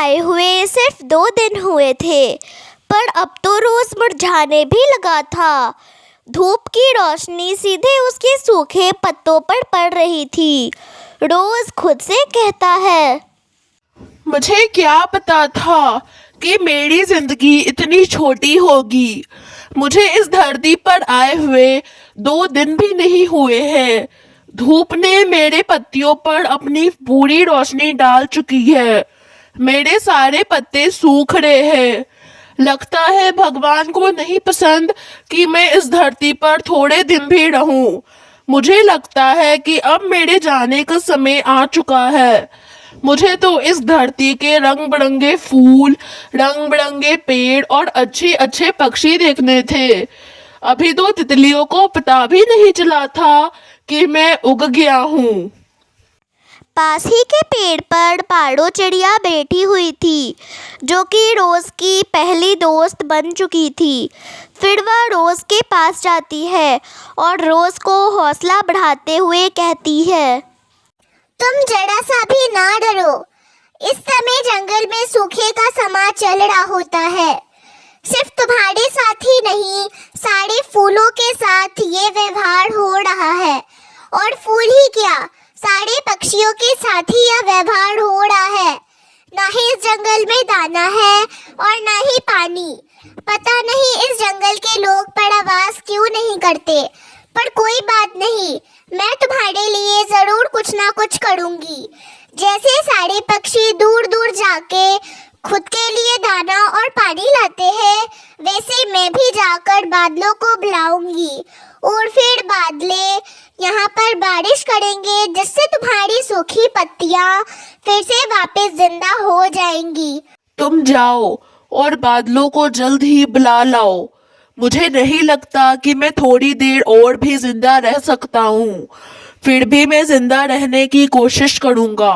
आए हुए सिर्फ 2 दिन हुए थे, पर अब तो रोज मुरझाने भी लगा था। धूप की रोशनी सीधे उसके सूखे पत्तों पर पड़ रही थी। रोज खुद से कहता है, मुझे क्या पता था कि मेरी जिंदगी इतनी छोटी होगी। मुझे इस धरती पर आए हुए 2 दिन भी नहीं हुए हैं। धूप ने मेरे पत्तियों पर अपनी पूरी रोशनी डाल चुकी है। मेरे सारे पत्ते सूख रहे हैं। लगता है भगवान को नहीं पसंद कि मैं इस धरती पर थोड़े दिन भी रहूं। मुझे लगता है कि अब मेरे जाने का समय आ चुका है। मुझे तो इस धरती के रंग बिरंगे फूल, रंग बिरंगे पेड़ और अच्छे अच्छे पक्षी देखने थे। अभी तो तितलियों को पता भी नहीं चला था कि मैं उग गया हूँ। पास ही के पेड़ पर पाड़ो चिड़िया बैठी हुई थी, जो कि रोज की पहली दोस्त बन चुकी थी। फिर वह रोज के पास जाती है और रोज को हौसला बढ़ाते हुए कहती है, तुम जरा सा भी ना डरो। इस समय जंगल में सूखे का समा चल रहा होता है। सिर्फ तुम्हारे साथ ही नहीं, सारे फूलों के साथ ये व्यवहार हो रहा है। और फूल ही क्या, सारे पक्षियों के साथ ही यह व्यवहार हो रहा है। ना ही इस जंगल में दाना है और ना ही पानी। पता नहीं इस जंगल के लोग परावास क्यों नहीं करते, पर कोई बात नहीं, मैं तुम्हारे लिए जरूर कुछ ना कुछ करूंगी। जैसे सारे पक्षी दूर दूर जाके खुद के लिए दाना और पानी लाते हैं, वैसे मैं भी जाकर बादलों को बुलाऊंगी और फिर बादले यहाँ पर बारिश करेंगे, जिससे तुम्हारी सूखी पत्तियाँ फिर से वापस जिंदा हो जाएंगी। तुम जाओ और बादलों को जल्द ही बुला लाओ। मुझे नहीं लगता कि मैं थोड़ी देर और भी जिंदा रह सकता हूँ। फिर भी मैं जिंदा रहने की कोशिश करूँगा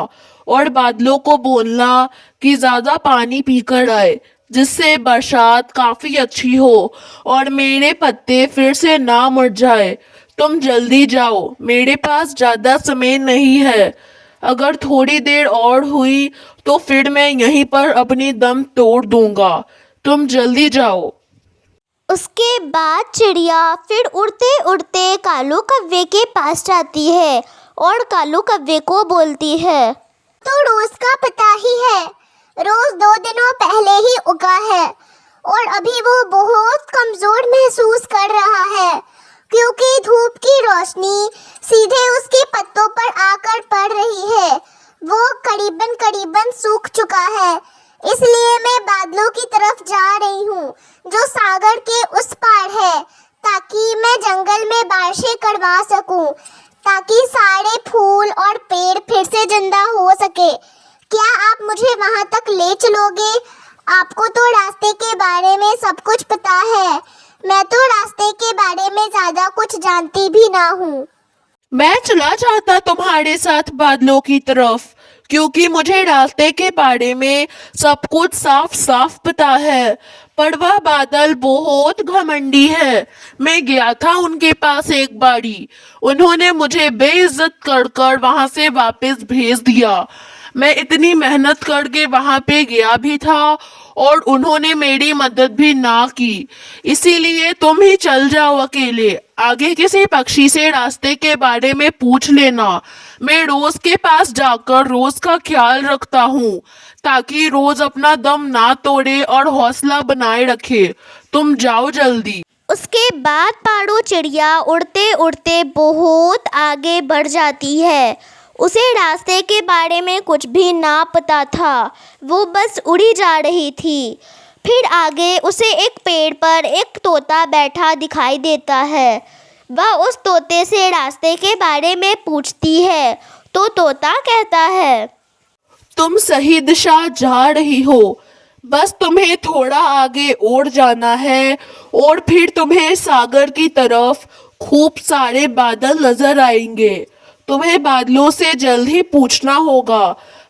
और बादलों को बोलना कि ज़्यादा पानी पीकर आए, जिससे बरसात काफ़ी अच्छी हो और मेरे पत्ते फिर से ना मुरझाए। तुम जल्दी जाओ, मेरे पास ज़्यादा समय नहीं है। अगर थोड़ी देर और हुई तो फिर मैं यहीं पर अपनी दम तोड़ दूंगा। तुम जल्दी जाओ। उसके बाद चिड़िया फिर उड़ते उड़ते कालू कव्वे के पास जाती है और कालू कव्वे को बोलती है, तो रोज का पता ही है, रोज 2 दिनों पहले ही उगा है और अभी वो बहुत कमजोर महसूस कर रहा है, क्योंकि धूप की रोशनी सीधे उसके पत्तों पर आकर पड़ रही है। वो करीबन करीबन सूख चुका है। इसलिए मैं बादलों की तरफ जा रही हूँ, जो सागर के उस पार है, ताकि मैं जंगल में बारिशें करवा सकूं, ताकि सारे फूल और पेड़ फिर से जिंदा हो सके। क्या आप मुझे वहां तक ले चलोगे? आपको तो रास्ते के बारे में सब कुछ पता है। मैं तो रास्ते के बारे में ज्यादा कुछ जानती भी ना हूँ। मैं चला जाता तुम्हारे साथ बादलों की तरफ, क्योंकि मुझे रास्ते के बारे में सब कुछ साफ साफ पता है। पर वह बादल बहुत घमंडी है। मैं गया था उनके पास एक बारी, उन्होंने मुझे बेइज्जत कर कर वहां से वापस भेज दिया। मैं इतनी मेहनत करके वहां पे गया भी था और उन्होंने मेरी मदद भी ना की। इसीलिए तुम ही चल जाओ अकेले। आगे किसी पक्षी से रास्ते के बारे में पूछ लेना। मैं रोज के पास जाकर रोज का ख्याल रखता हूँ, ताकि रोज अपना दम ना तोड़े और हौसला बनाए रखे। तुम जाओ जल्दी। उसके बाद पाड़ो चिड़िया उड़ते उड़ते बहुत आगे बढ़ जाती है। उसे रास्ते के बारे में कुछ भी ना पता था, वो बस उड़ी जा रही थी। फिर आगे उसे एक पेड़ पर एक तोता बैठा दिखाई देता है। वह उस तोते से रास्ते के बारे में पूछती है, तो तोता कहता है, तुम सही दिशा जा रही हो, बस तुम्हें थोड़ा आगे और जाना है और फिर तुम्हें सागर की तरफ खूब सारे बादल नजर आएंगे। तुम्हें बादलों से जल्द ही पूछना होगा।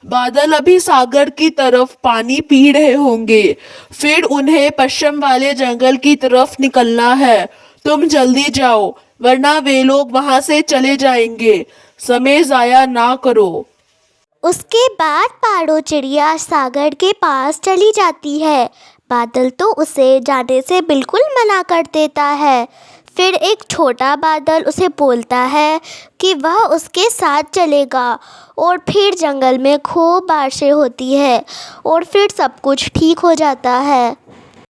बादल अभी सागर की तरफ पानी पी रहे होंगे, फिर उन्हें पश्चिम वाले जंगल की तरफ निकलना है। तुम जल्दी जाओ, वरना वे लोग वहां से चले जाएंगे। समय जाया ना करो। उसके बाद पाड़ो चिड़िया सागर के पास चली जाती है। बादल तो उसे जाने से बिल्कुल मना कर देता है। फिर एक छोटा बादल उसे बोलता है कि वह उसके साथ चलेगा और फिर जंगल में खूब बारिशें होती है और फिर सब कुछ ठीक हो जाता है।